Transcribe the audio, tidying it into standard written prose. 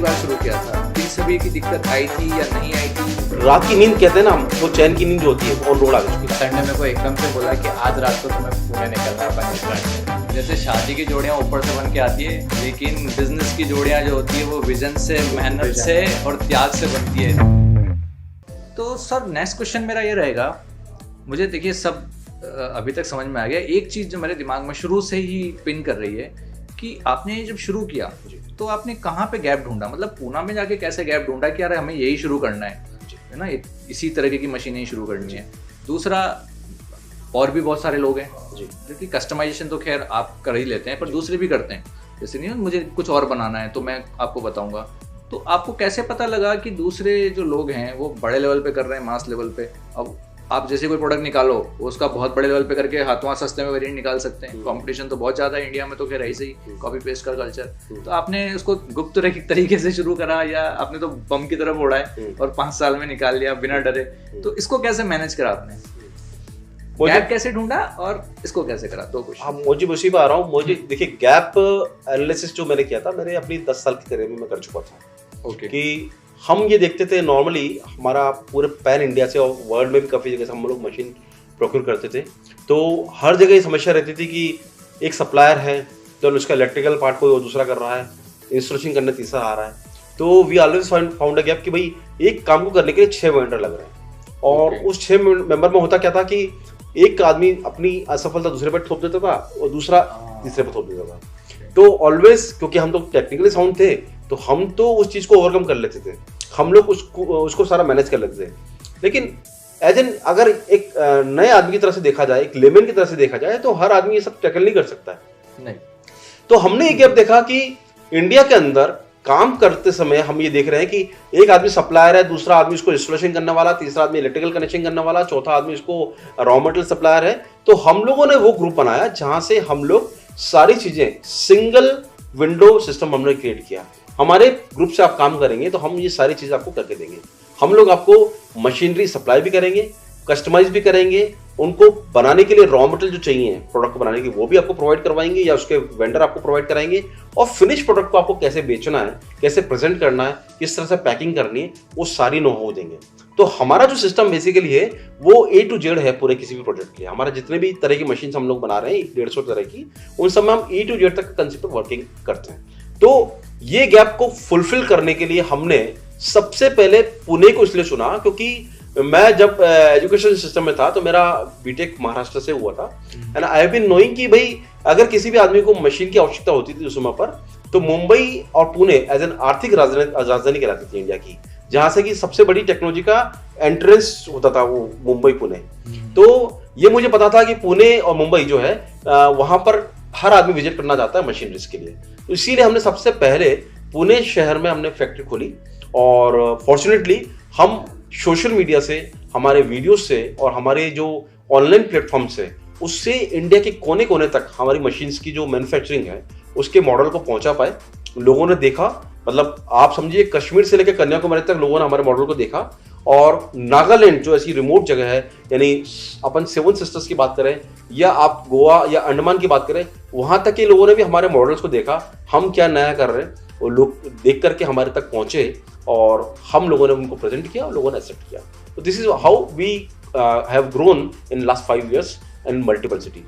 पहली बार शुरू किया था, इन सभी की दिक्कत आई थी या नहीं आई थी? रात की नींद कहते हैं ना, वो चैन की नींद जो होती है ऑन रोड आ चुकी है। सर ने मेरे को एकदम से बोला कि आज रात को तुम्हें पुणे निकलना है बनेसगढ़। जैसे शादी की जोड़ियाँ ऊपर से बन के आती है, लेकिन बिजनेस की जोड़ियाँ जो होती है वो विजन से, मेहनत से और त्याग से बनती है। तो सर नेक्स्ट क्वेश्चन मेरा ये रहेगा, मुझे देखिए सब अभी तक समझ में आ गया। एक चीज़ जो मेरे दिमाग में शुरू से ही पिन कर रही है कि आपने जब शुरू किया तो आपने कहाँ पे गैप ढूंढा, मतलब पूना में जाके कैसे गैप ढूंढा कि यार हमें यही शुरू करना है ना, इसी तरीके की मशीनें ही शुरू करनी है। दूसरा, और भी बहुत सारे लोग हैं जो कि कस्टमाइजेशन तो खैर आप कर ही लेते हैं, पर दूसरे भी करते हैं। जैसे नहीं मुझे कुछ और बनाना है तो मैं आपको बताऊंगा, तो आपको कैसे पता लगा कि दूसरे जो लोग हैं वो बड़े लेवल पे कर रहे हैं, मास लेवल पे? अब आप जैसे कोई प्रोडक्ट निकालो, उसका बहुत बड़े लेवल पे करके हाथों सस्ते में वेरिएंट निकाल सकते हैं। कंपटीशन तो बहुत ज़्यादा है इंडिया में, तो खैर ऐसे ही कॉपी पेस्ट का कल्चर। तो आपने उसको गुप्त तरीके से शुरू करा या आपने तो बम की तरफ उड़ा है और 5 साल में निकाल लिया बिना डरे? तो इसको कैसे मैनेज करा आपने, गैप कैसे ढूंढा और इसको कैसे करा? दो क्वेश्चन। हाँ, मुझे उसी पर आ रहा हूँ। मुझे देखिए, गैप एनालिसिस जो मैंने किया था, मेरे अपनी 10 साल की करियर में मैं कर चुका था। ओके। कि हम ये देखते थे नॉर्मली, हमारा पूरे पैन इंडिया से और वर्ल्ड में भी काफ़ी जगह से हम लोग मशीन प्रोक्योर करते थे, तो हर जगह ये समस्या रहती थी कि एक सप्लायर है तो उसका इलेक्ट्रिकल पार्ट कोई और दूसरा कर रहा है, इंस्टॉलेशन करने तीसरा आ रहा है। तो we always found a gap कि भाई एक काम को करने के लिए 6 वेंडर लग रहे हैं, और उस 6 मेंबर में होता क्या था कि एक आदमी अपनी असफलता दूसरे पर थोप देता था और दूसरा तीसरे पर थोप देता था। तो ऑलवेज, क्योंकि हम तो टेक्निकली साउंड थे, तो हम तो उस चीज़ को ओवरकम कर लेते थे, हम लोग उसको सारा मैनेज कर लेते थे। लेकिन एज एन अगर एक नए आदमी की तरह से देखा जाए, एक लेमन की तरह से देखा जाए, तो हर आदमी ये सब टैकल नहीं कर सकता है। नहीं। तो हमने एक गैप देखा कि इंडिया के अंदर काम करते समय हम ये देख रहे हैं कि एक आदमी सप्लायर है, दूसरा आदमी उसको इंस्टॉलेशन करने वाला, तीसरा आदमी इलेक्ट्रिकल कनेक्शन करने वाला, चौथा आदमी उसको रॉ मटेरियल सप्लायर है। तो हम लोगों ने वो ग्रुप बनाया जहां से हम लोग सारी चीजें सिंगल विंडो सिस्टम हमने क्रिएट किया। हमारे ग्रुप से आप काम करेंगे तो हम ये सारी चीजें आपको करके देंगे। हम लोग आपको मशीनरी सप्लाई भी करेंगे, कस्टमाइज भी करेंगे, उनको बनाने के लिए रॉ मटेरियल जो चाहिए प्रोडक्ट को बनाने के, वो भी आपको प्रोवाइड करवाएंगे या उसके वेंडर आपको प्रोवाइड कराएंगे, और फिनिश प्रोडक्ट को आपको कैसे बेचना है, कैसे प्रेजेंट करना है, किस तरह से पैकिंग करनी है, वो सारी नो हो देंगे। तो हमारा जो सिस्टम बेसिकली है वो A to Z है पूरे किसी भी प्रोजेक्ट के लिए। हमारा जितने भी तरह की मशीन हम लोग बना रहे हैं 150 तरह की, उन सब में हम A to Z तक कंसेप्ट पर वर्किंग करते हैं। तो ये गैप को फुलफिल करने के लिए हमने सबसे पहले पुणे को इसलिए चुना क्योंकि मैं जब एजुकेशन सिस्टम में था तो मेरा बीटेक महाराष्ट्र से हुआ था, and I have been knowing कि भाई अगर किसी भी आदमी को मशीन की आवश्यकता होती थी उस समय पर, तो मुंबई और पुणे एज एन आर्थिक राजधानी कहलाती थी इंडिया की, जहां से कि सबसे बड़ी टेक्नोलॉजी का एंट्रेंस होता था वो मुंबई पुणे। तो ये मुझे पता था कि पुणे और मुंबई जो है वहां पर हर आदमी विजिट करना चाहता है मशीनरीज के लिए। तो इसीलिए हमने सबसे पहले पुणे शहर में हमने फैक्ट्री खोली, और फॉर्चुनेटली हम सोशल मीडिया से, हमारे वीडियो से और हमारे जो ऑनलाइन प्लेटफॉर्म से, उससे इंडिया के कोने कोने तक हमारी मशीन्स की जो मैन्युफैक्चरिंग है उसके मॉडल को पहुंचा पाए। लोगों ने देखा, मतलब आप समझिए कश्मीर से लेकर कन्याकुमारी तक लोगों ने हमारे मॉडल को देखा, और नागालैंड जो ऐसी रिमोट जगह है, यानी अपन 7 सिस्टर्स की बात करें या आप गोवा या अंडमान की बात करें, वहां तक के लोगों ने भी हमारे मॉडल्स को देखा, हम क्या नया कर रहे हैं, वो लोग देख करके हमारे तक पहुंचे और हम लोगों ने उनको प्रेजेंट किया और लोगों ने एक्सेप्ट किया। तो this is how we have grown in last 5 years इन मल्टीपल सिटी।